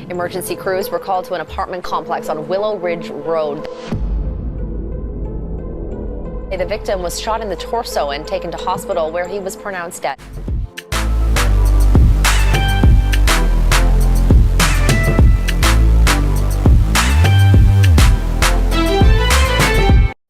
Emergency crews were called to an apartment complex on Willow Ridge Road. The victim was shot in the torso and taken to hospital where he was pronounced dead.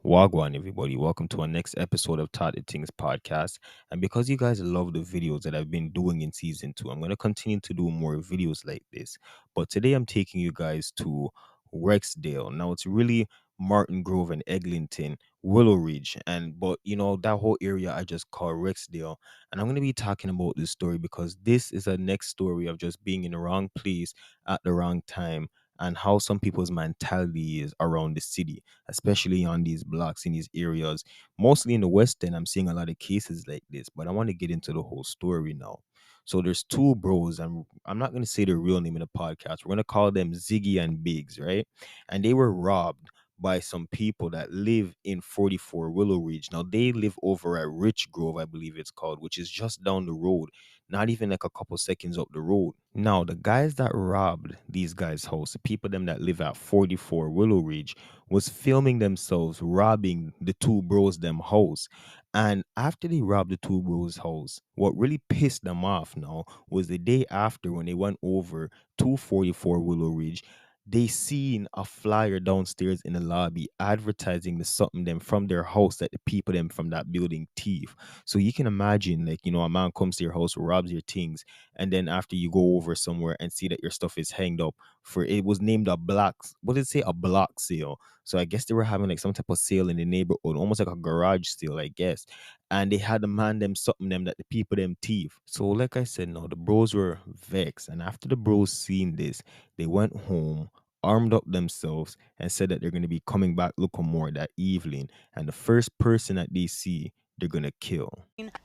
Wagwan, everybody. Welcome to our next episode of Todd Things podcast. And because you guys love the videos that I've been doing in season 2, I'm going to continue to do more videos like this. But today I'm taking you guys to Rexdale. Now it's really Martin Grove and Eglinton, Willow Ridge, but that whole area I just call Rexdale. And I'm going to be talking about this story because this is a next story of just being in the wrong place at the wrong time, and how some people's mentality is around the city, especially on these blocks in these areas. Mostly in the West End, I'm seeing a lot of cases like this, but I want to get into the whole story now. So there's two bros, and I'm not going to say their real name in the podcast. We're going to call them Ziggy and Biggs, right? And they were robbed by some people that live in 44 Willow Ridge. Now, they live over at Rich Grove, I believe it's called, which is just down the road, not even like a couple seconds up the road. Now, the guys that robbed these guys' house, the people them that live at 44 Willow Ridge, was filming themselves robbing the two bros them house. And after they robbed the two bros house, what really pissed them off now was the day after when they went over to 44 Willow Ridge, they seen a flyer downstairs in the lobby advertising the something them from their house that the people them from that building thief. So you can imagine, like, a man comes to your house, robs your things, and then after you go over somewhere and see that your stuff is hanged up for, it was named a block, what did it say, a block sale. So I guess they were having like some type of sale in the neighborhood, almost like a garage sale, I guess. And they had to man them something them that the people them thief. So like I said, no, the bros were vexed. And after the bros seen this, they went home, armed up themselves, and said that they're going to be coming back looking more that evening. And the first person that they see, they're going to kill.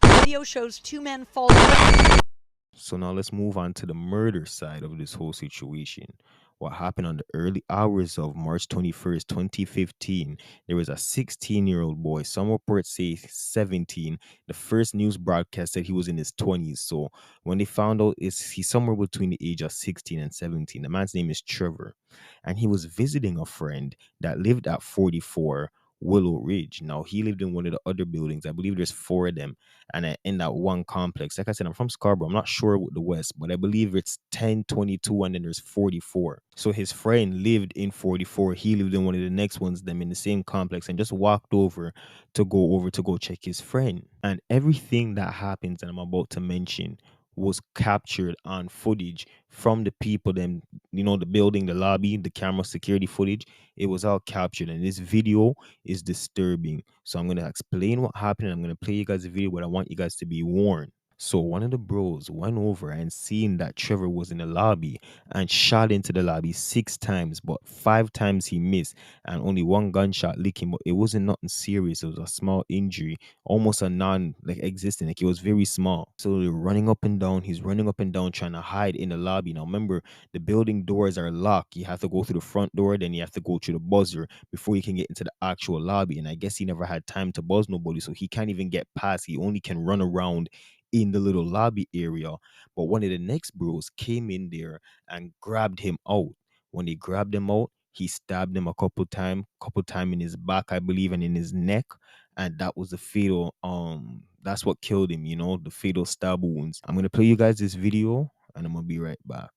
Video shows two men fall. So now let's move on to the murder side of this whole situation. What happened on the early hours of March 21st, 2015, there was a 16-year-old boy. Some reports say 17. The first news broadcast said he was in his 20s. So when they found out, he's somewhere between the age of 16 and 17. The man's name is Trevor. And he was visiting a friend that lived at 44 Willow Ridge. Now, he lived in one of the other buildings. I believe there's 4 of them. And in that one complex, like I said, I'm from Scarborough. I'm not sure with the West, but I believe it's 10, 22, and then there's 44. So his friend lived in 44. He lived in one of the next ones, them in the same complex, and just walked over to go check his friend. And everything that happens that I'm about to mention was captured on footage from the people, them, the building, the lobby, the camera security footage. It was all captured, and this video is disturbing. So I'm going to explain what happened, and I'm going to play you guys a video, but I want you guys to be warned. So one of the bros went over and seen that Trevor was in the lobby and shot into the lobby 6 times, but 5 times he missed and only 1 gunshot licked him. But it wasn't nothing serious. It was a small injury, almost a non-existent. Like, it was very small. So they're running up and down. He's running up and down trying to hide in the lobby. Now remember, the building doors are locked. You have to go through the front door, then you have to go through the buzzer before you can get into the actual lobby. And I guess he never had time to buzz nobody, so he can't even get past. He only can run around in the little lobby area. But one of the next bros came in there and grabbed him out. When he grabbed him out, he stabbed him a couple time in his back, I believe, and in his neck. And that was the fatal, that's what killed him, the fatal stab wounds. I'm going to play you guys this video, and I'm going to be right back.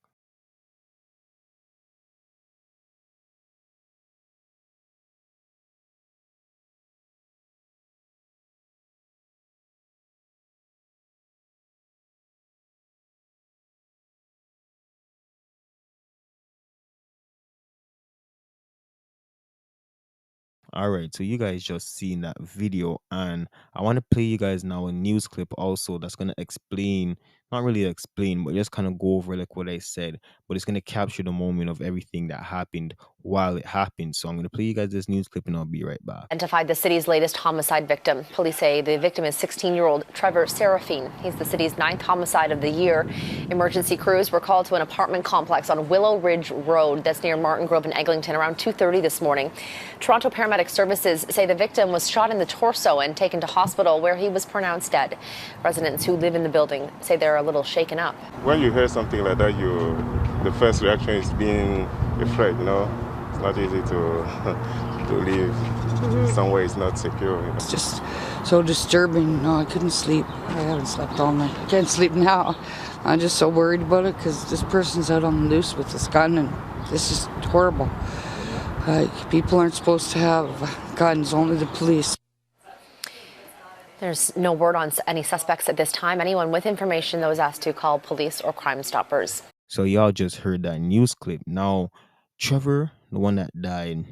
All right, so you guys just seen that video, and I want to play you guys now a news clip also that's going to explain, not really explain, but just kind of go over like what I said, but it's going to capture the moment of everything that happened while it happened. So I'm going to play you guys this news clip, and I'll be right back. Identified the city's latest homicide victim. Police say the victim is 16-year-old Trevor Serafine. He's the city's 9th homicide of the year. Emergency crews were called to an apartment complex on Willow Ridge Road that's near Martin Grove and Eglinton around 2:30 this morning. Toronto Paramedic Services say the victim was shot in the torso and taken to hospital where he was pronounced dead. Residents who live in the building say there they're a little shaken up. When you hear something like that, the first reaction is being afraid, you know. It's not easy to to live somewhere it's not secure. You know? It's just so disturbing. No, I couldn't sleep. I haven't slept all night. I can't sleep now. I'm just so worried about it because this person's out on the loose with this gun, and this is horrible. People aren't supposed to have guns, only the police. There's no word on any suspects at this time. Anyone with information, though, is asked to call police or Crime Stoppers. So y'all just heard that news clip. Now, Trevor, the one that died,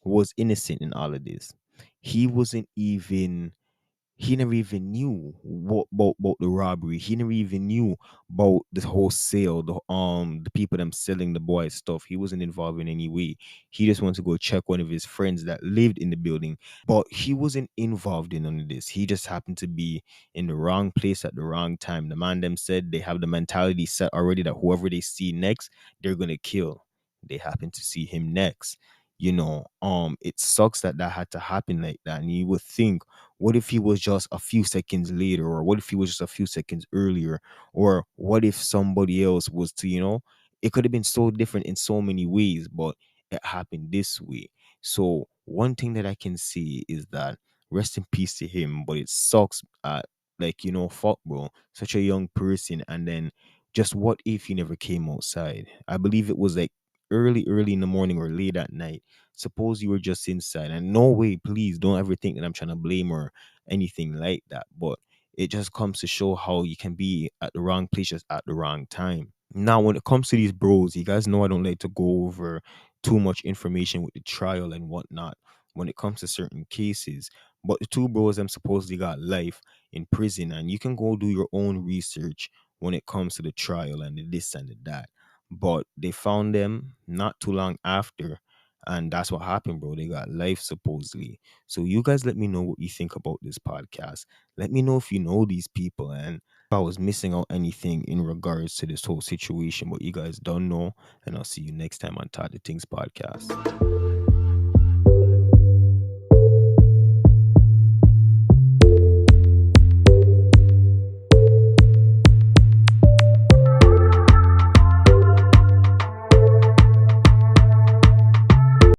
was innocent in all of this. He wasn't even he never even knew what about the robbery. He never even knew about the whole sale, the people them selling the boy stuff. He wasn't involved in any way. He just wanted to go check one of his friends that lived in the building, but he wasn't involved in none of this. He just happened to be in the wrong place at the wrong time. The man them said they have the mentality set already that whoever they see next, they're gonna kill. They happen to see him next. It sucks that had to happen like that. And you would think, what if he was just a few seconds later, or what if he was just a few seconds earlier, or what if somebody else was to, it could have been so different in so many ways, but it happened this way. So one thing that I can see is that rest in peace to him, but it sucks fuck, bro, such a young person, and then just what if he never came outside? I believe it was like early in the morning or late at night. Suppose you were just inside, and no way, please don't ever think that I'm trying to blame or anything like that, but it just comes to show how you can be at the wrong place just at the wrong time. Now, when it comes to these bros, you guys know I don't like to go over too much information with the trial and whatnot when it comes to certain cases. But the two bros them supposedly got life in prison, and you can go do your own research when it comes to the trial and the this and the that. But they found them not too long after, and that's what happened, bro. They got life supposedly. So you guys let me know what you think about this podcast. Let me know if you know these people and if I was missing out anything in regards to this whole situation, but you guys don't know. And I'll see you next time on Todd the Things podcast.